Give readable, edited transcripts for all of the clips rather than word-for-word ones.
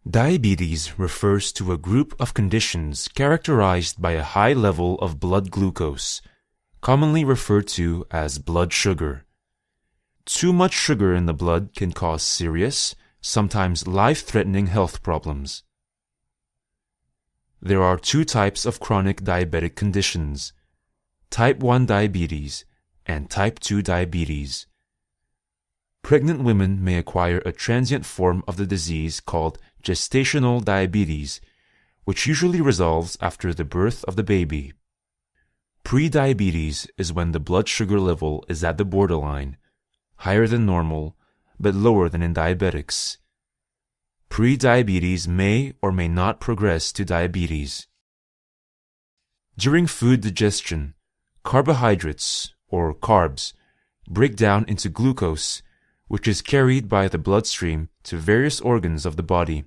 Diabetes refers to a group of conditions characterized by a high level of blood glucose, commonly referred to as blood sugar. Too much sugar in the blood can cause serious, sometimes life-threatening health problems. There are two types of chronic diabetic conditions: type 1 diabetes and type 2 diabetes. Pregnant women may acquire a transient form of the disease called gestational diabetes, which usually resolves after the birth of the baby. Prediabetes is when the blood sugar level is at the borderline, higher than normal, but lower than in diabetics. Prediabetes may or may not progress to diabetes. During food digestion, carbohydrates, or carbs, break down into glucose, which is carried by the bloodstream to various organs of the body.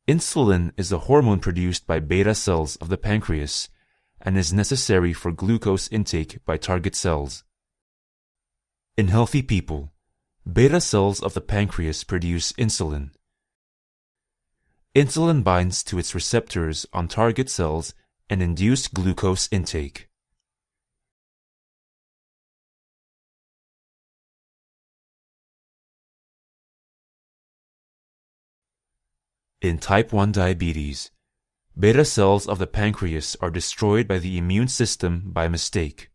Insulin is a hormone produced by beta cells of the pancreas and is necessary for glucose intake by target cells. In healthy people, beta cells of the pancreas produce insulin. Insulin binds to its receptors on target cells and induce glucose intake. In type 1 diabetes, beta cells of the pancreas are destroyed by the immune system by mistake.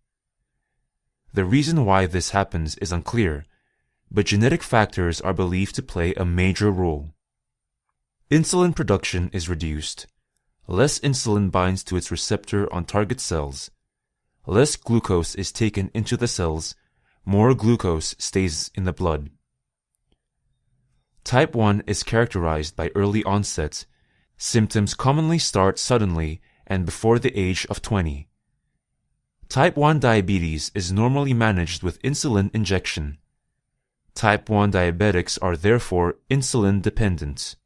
The reason why this happens is unclear, but genetic factors are believed to play a major role. Insulin production is reduced. Less insulin binds to its receptor on target cells. Less glucose is taken into the cells. More glucose stays in the blood. Type 1 is characterized by early onset. Symptoms commonly start suddenly and before the age of 20. Type 1 diabetes is normally managed with insulin injection. Type 1 diabetics are therefore insulin dependent.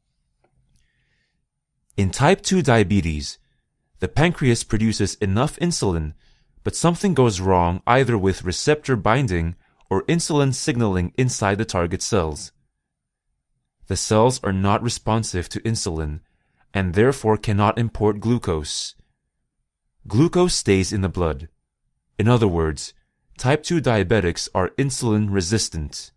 In type 2 diabetes, the pancreas produces enough insulin, but something goes wrong either with receptor binding or insulin signaling inside the target cells. The cells are not responsive to insulin and therefore cannot import glucose. Glucose stays in the blood. In other words, type 2 diabetics are insulin resistant.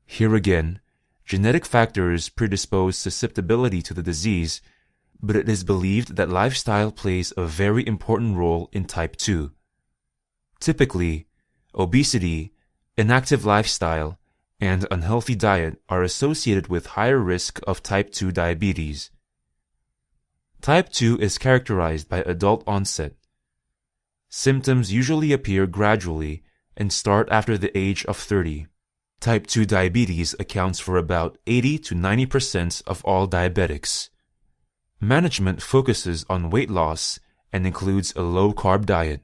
Here again, genetic factors predispose susceptibility to the disease, but it is believed that lifestyle plays a very important role in type 2. Typically, obesity, inactive lifestyle, and unhealthy diet are associated with higher risk of type 2 diabetes. Type 2 is characterized by adult onset. Symptoms usually appear gradually and start after the age of 30. Type 2 diabetes accounts for about 80 to 90% of all diabetics. Management focuses on weight loss and includes a low-carb diet.